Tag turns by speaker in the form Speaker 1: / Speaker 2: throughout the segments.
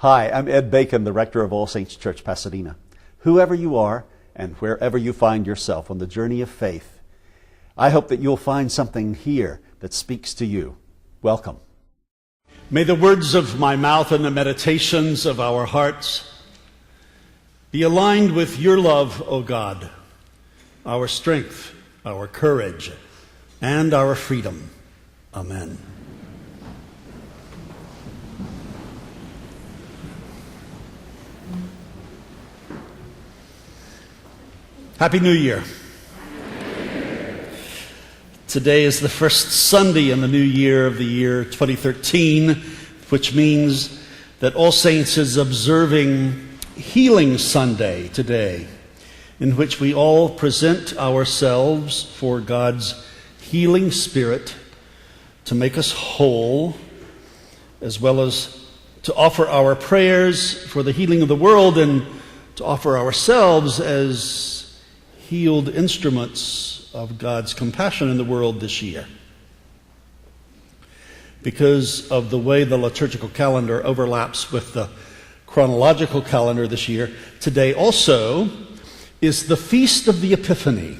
Speaker 1: Hi, I'm Ed Bacon, the rector of All Saints Church, Pasadena. Whoever you are and wherever you find yourself on the journey of faith, I hope that you'll find something here that speaks to you. Welcome.
Speaker 2: May the words of my mouth and the meditations of our hearts be aligned with your love, O God, our strength, our courage, and our freedom. Amen. Happy New Year. Today is the first Sunday in the new year of the year 2013, which means that All Saints is observing Healing Sunday today, in which we all present ourselves for God's healing Spirit to make us whole, as well as to offer our prayers for the healing of the world and to offer ourselves as healed instruments of God's compassion in the world this year. Because of the way the liturgical calendar overlaps with the chronological calendar this year, today also is the Feast of the Epiphany.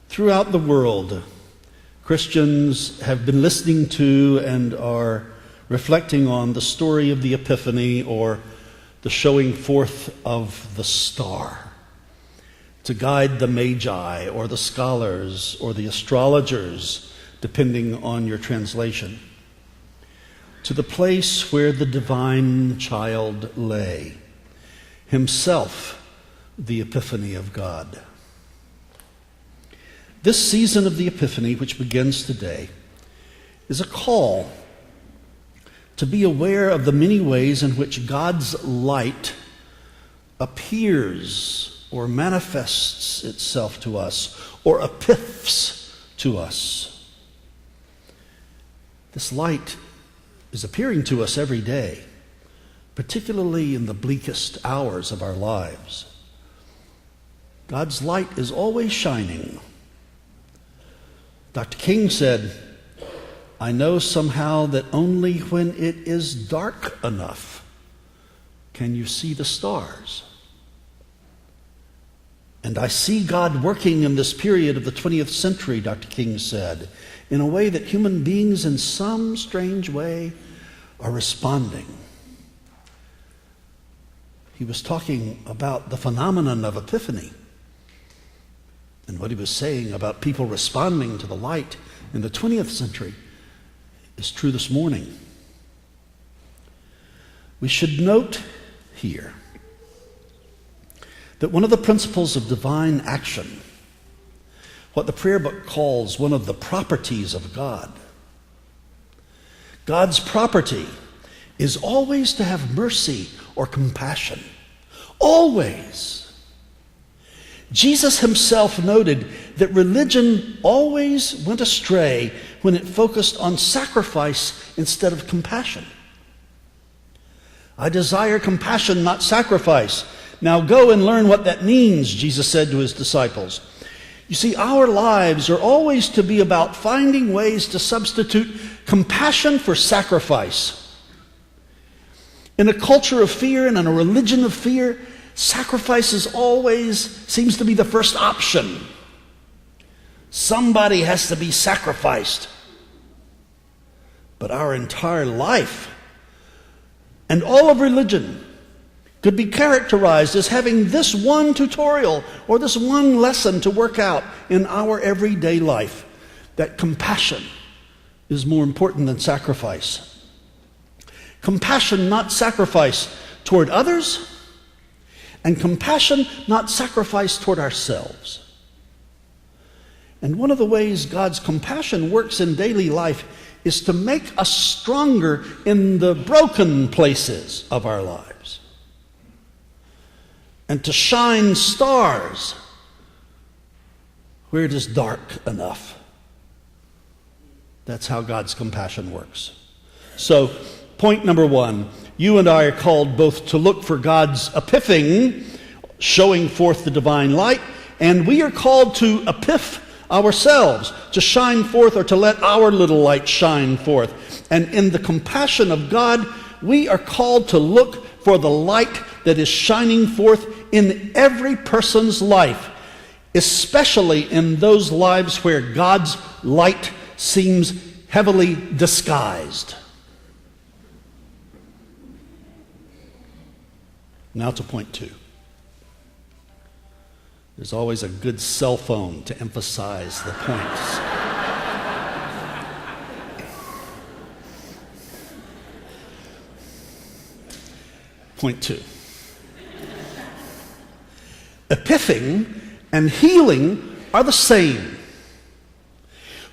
Speaker 2: Throughout the world, Christians have been listening to and are reflecting on the story of the Epiphany, or the showing forth of the star, to guide the magi or the scholars or the astrologers, depending on your translation, to the place where the divine child lay, himself the Epiphany of God. This season of the Epiphany, which begins today, is a call to be aware of the many ways in which God's light appears or manifests itself to us, or epiphs to us. This light is appearing to us every day, particularly in the bleakest hours of our lives. God's light is always shining. Dr. King said, "I know somehow that only when it is dark enough can you see the stars." And I see God working in this period of the 20th century, Dr. King said, in a way that human beings in some strange way are responding. He was talking about the phenomenon of Epiphany. And what he was saying about people responding to the light in the 20th century is true this morning. We should note here that one of the principles of divine action, what the prayer book calls one of the properties of God, God's property is always to have mercy or compassion. Always. Jesus himself noted that religion always went astray when it focused on sacrifice instead of compassion. "I desire compassion, not sacrifice. Now go and learn what that means," Jesus said to his disciples. You see, our lives are always to be about finding ways to substitute compassion for sacrifice. In a culture of fear and in a religion of fear, sacrifice is always seems to be the first option. Somebody has to be sacrificed. But our entire life and all of religion could be characterized as having this one tutorial or this one lesson to work out in our everyday life, that compassion is more important than sacrifice. Compassion, not sacrifice, toward others, and compassion, not sacrifice, toward ourselves. And one of the ways God's compassion works in daily life is to make us stronger in the broken places of our lives, and to shine stars where it is dark enough. That's how God's compassion works. So, point number one, you and I are called both to look for God's epiphany, showing forth the divine light, and we are called to epiph ourselves, to shine forth or to let our little light shine forth. And in the compassion of God, we are called to look for the light that is shining forth in every person's life, especially in those lives where God's light seems heavily disguised. Now to point 2. There's always a good cell phone to emphasize the points. Point 2. Epiphany and healing are the same.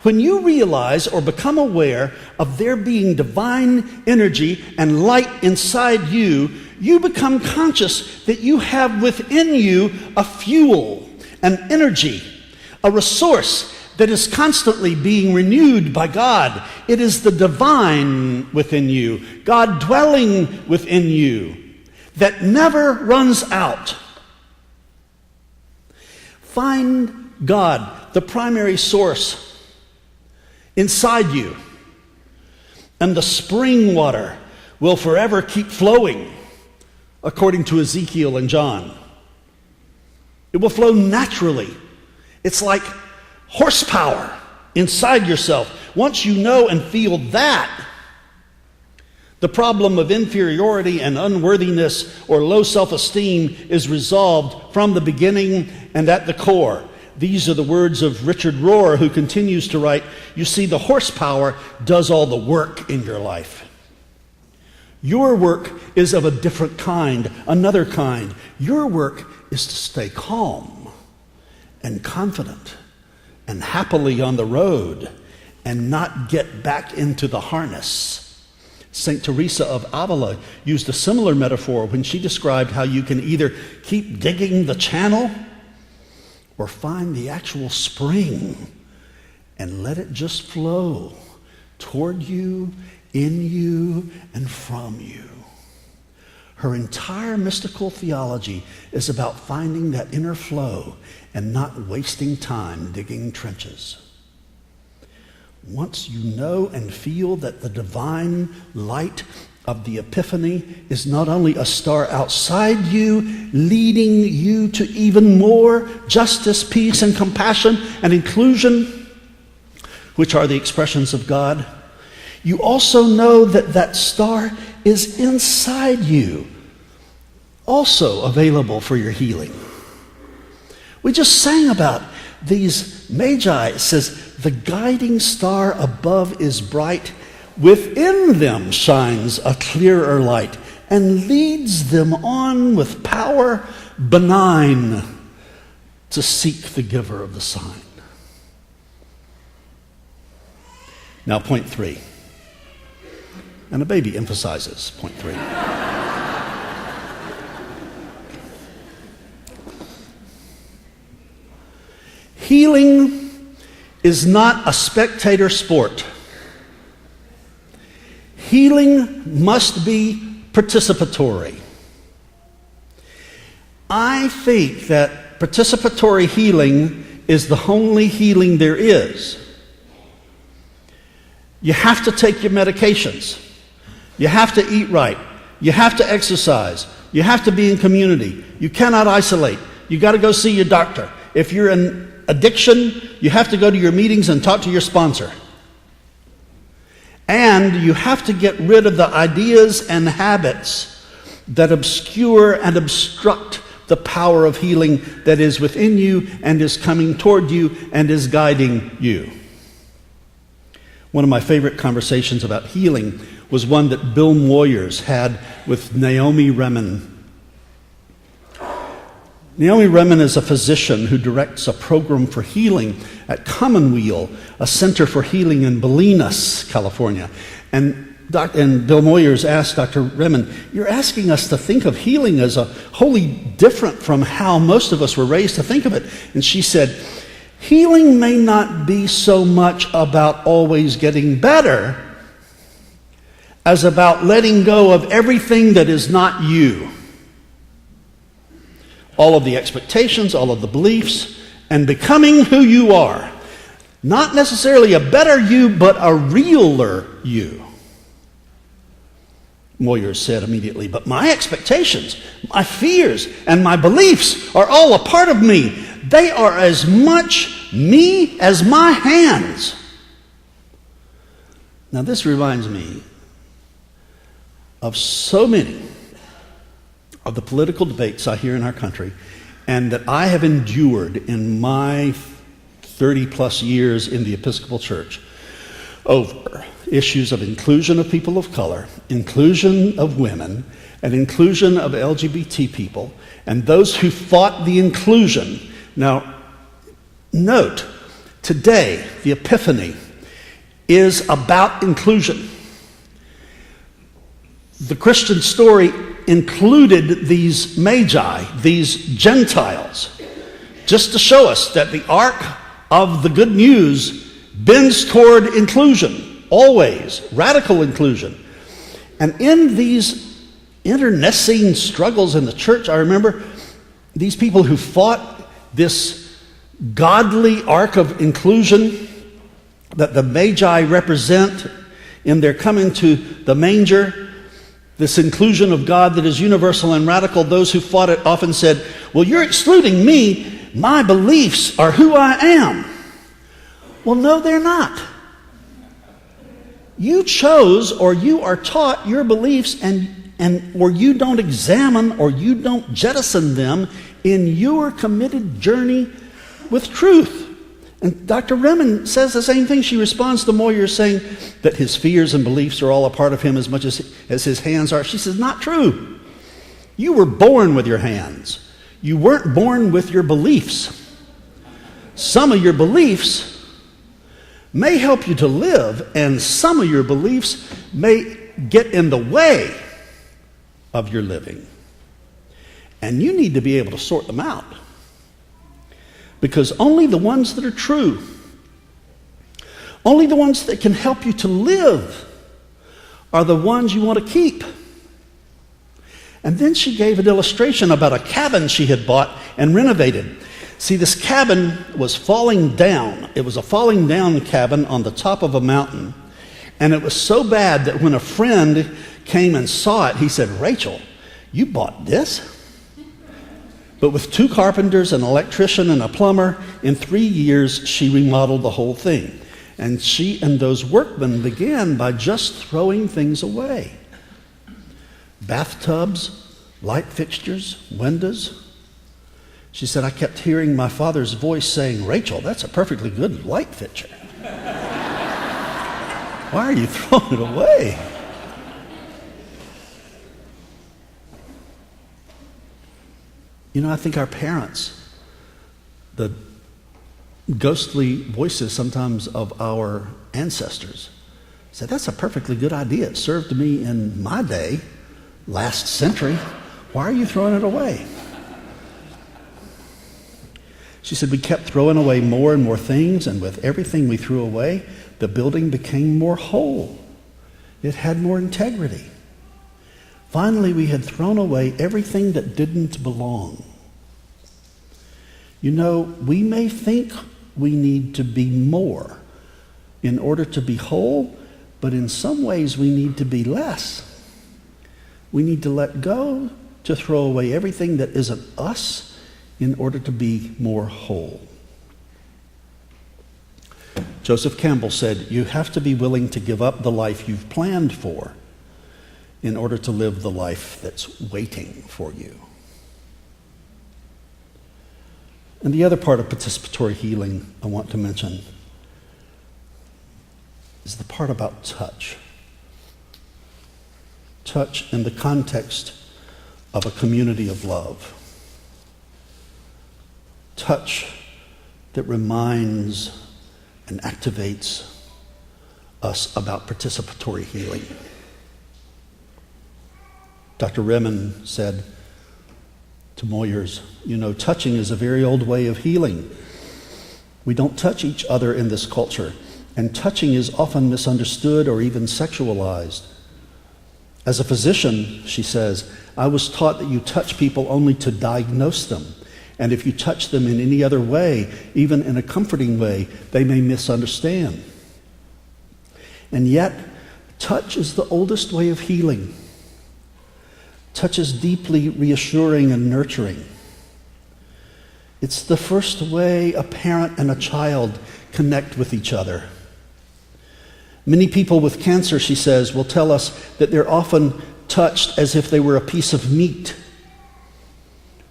Speaker 2: When you realize or become aware of there being divine energy and light inside you, you become conscious that you have within you a fuel, an energy, a resource that is constantly being renewed by God. It is the divine within you, God dwelling within you, that never runs out. Find God, the primary source, inside you, and the spring water will forever keep flowing, according to Ezekiel and John. It will flow naturally. It's like horsepower inside yourself. Once you know and feel that, the problem of inferiority and unworthiness or low self-esteem is resolved from the beginning and at the core. These are the words of Richard Rohr, who continues to write, "You see, the horsepower does all the work in your life. Your work is of a different kind, another kind. Your work is to stay calm and confident and happily on the road and not get back into the harness." St. Teresa of Avila used a similar metaphor when she described how you can either keep digging the channel or find the actual spring and let it just flow toward you, in you, and from you. Her entire mystical theology is about finding that inner flow and not wasting time digging trenches. Once you know and feel that the divine light of the Epiphany is not only a star outside you, leading you to even more justice, peace, and compassion and inclusion, which are the expressions of God, you also know that that star is inside you, also available for your healing. We just sang about these magi. It says, the guiding star above is bright, within them shines a clearer light, and leads them on with power benign to seek the giver of the sign. Now, point 3. And a baby emphasizes point 3. Healing is not a spectator sport. Healing must be participatory. I think that participatory healing is the only healing there is. You have to take your medications. You have to eat right. You have to exercise. You have to be in community. You cannot isolate. You got to go see your doctor. If you're in addiction, you have to go to your meetings and talk to your sponsor. And you have to get rid of the ideas and habits that obscure and obstruct the power of healing that is within you and is coming toward you and is guiding you. One of my favorite conversations about healing was one that Bill Moyers had with Naomi Remen. Naomi Remen is a physician who directs a program for healing at Commonweal, a center for healing in Bolinas, California. And Bill Moyers asked Dr. Remen, "You're asking us to think of healing as a wholly different from how most of us were raised to think of it." And she said, "Healing may not be so much about always getting better as about letting go of everything that is not you. All of the expectations, all of the beliefs, and becoming who you are. Not necessarily a better you, but a realer you." Moyers said immediately, but my expectations, my fears, and my beliefs are all a part of me. They are as much me as my hands. Now this reminds me of so many of the political debates I hear in our country and that I have endured in my 30 plus years in the Episcopal Church over issues of inclusion of people of color, inclusion of women, and inclusion of LGBT people, and those who fought the inclusion. Now, note, today, the Epiphany is about inclusion. The Christian story included these magi, these Gentiles, just to show us that the arc of the good news bends toward inclusion, always, radical inclusion. And in these internecine struggles in the church, I remember these people who fought this godly arc of inclusion that the Magi represent in their coming to the manger, this inclusion of God that is universal and radical. Those who fought it often said, well, you're excluding me. My beliefs are who I am. Well, no, they're not. You chose or you are taught your beliefs or you don't examine or you don't jettison them in your committed journey with truth. And Dr. Remen says the same thing. She responds to Moyer saying that his fears and beliefs are all a part of him as much as his hands are. She says, not true. You were born with your hands. You weren't born with your beliefs. Some of your beliefs may help you to live, and some of your beliefs may get in the way of your living. And you need to be able to sort them out. Because only the ones that are true, only the ones that can help you to live, are the ones you want to keep. And then she gave an illustration about a cabin she had bought and renovated. See, this cabin was falling down. It was a falling down cabin on the top of a mountain. And it was so bad that when a friend came and saw it, he said, Rachel, you bought this? But with 2 carpenters, an electrician, and a plumber, in 3 years, she remodeled the whole thing. And she and those workmen began by just throwing things away. Bathtubs, light fixtures, windows. She said, I kept hearing my father's voice saying, Rachel, that's a perfectly good light fixture. Why are you throwing it away? You know, I think our parents, the ghostly voices sometimes of our ancestors, said, that's a perfectly good idea. It served me in my day, last century. Why are you throwing it away? She said, we kept throwing away more and more things, and with everything we threw away, the building became more whole. It had more integrity. Finally, we had thrown away everything that didn't belong. You know, we may think we need to be more in order to be whole, but in some ways we need to be less. We need to let go, to throw away everything that isn't us in order to be more whole. Joseph Campbell said, you have to be willing to give up the life you've planned for in order to live the life that's waiting for you. And the other part of participatory healing I want to mention is the part about touch. Touch in the context of a community of love. Touch that reminds and activates us about participatory healing. Dr. Remen said to Moyers, you know, touching is a very old way of healing. We don't touch each other in this culture, and touching is often misunderstood or even sexualized. As a physician, she says, I was taught that you touch people only to diagnose them. And if you touch them in any other way, even in a comforting way, they may misunderstand. And yet, touch is the oldest way of healing. Touch is deeply reassuring and nurturing. It's the first way a parent and a child connect with each other. Many people with cancer, she says, will tell us that they're often touched as if they were a piece of meat.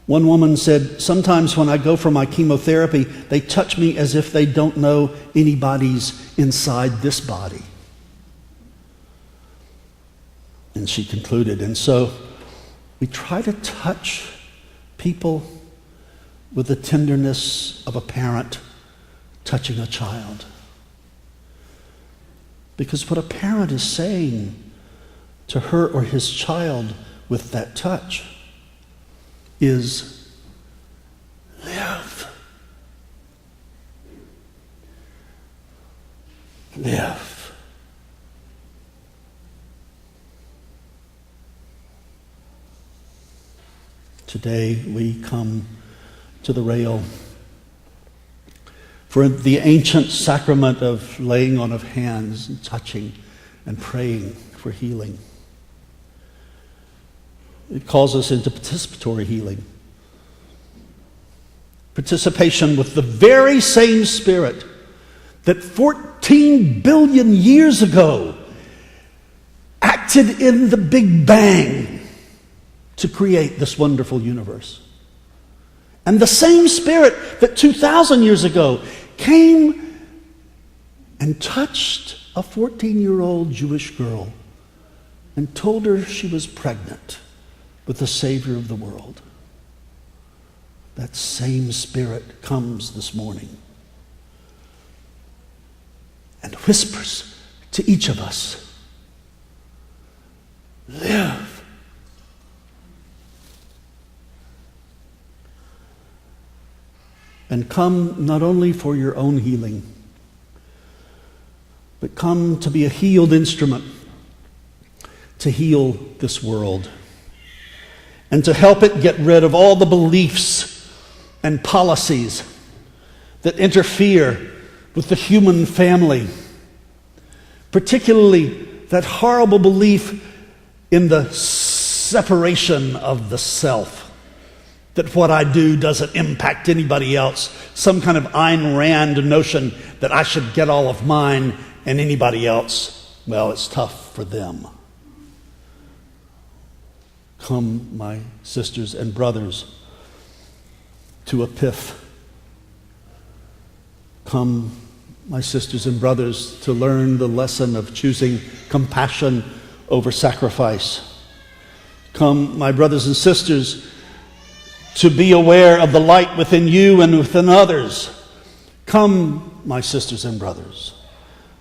Speaker 2: One woman said, sometimes when I go for my chemotherapy, they touch me as if they don't know anybody's inside this body. And she concluded, and so we try to touch people with the tenderness of a parent touching a child. Because what a parent is saying to her or his child with that touch is, live. Live. Today we come to the rail for the ancient sacrament of laying on of hands and touching and praying for healing. It calls us into participatory healing. Participation with the very same Spirit that 14 billion years ago acted in the Big Bang to create this wonderful universe. And the same Spirit that 2,000 years ago came and touched a 14-year-old Jewish girl and told her she was pregnant with the Savior of the world. That same Spirit comes this morning and whispers to each of us, live. And come not only for your own healing, but come to be a healed instrument to heal this world and to help it get rid of all the beliefs and policies that interfere with the human family, particularly that horrible belief in the separation of the self. That what I do doesn't impact anybody else. Some kind of Ayn Rand notion that I should get all of mine and anybody else, well, it's tough for them. Come, my sisters and brothers, to Epiphany. Come, my sisters and brothers, to learn the lesson of choosing compassion over sacrifice. Come, my brothers and sisters, to be aware of the light within you and within others. Come, my sisters and brothers,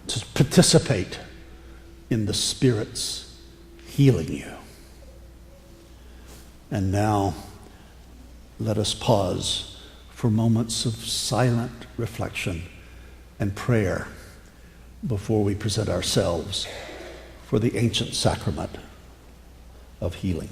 Speaker 2: to participate in the Spirit's healing you. And now, let us pause for moments of silent reflection and prayer before we present ourselves for the ancient sacrament of healing.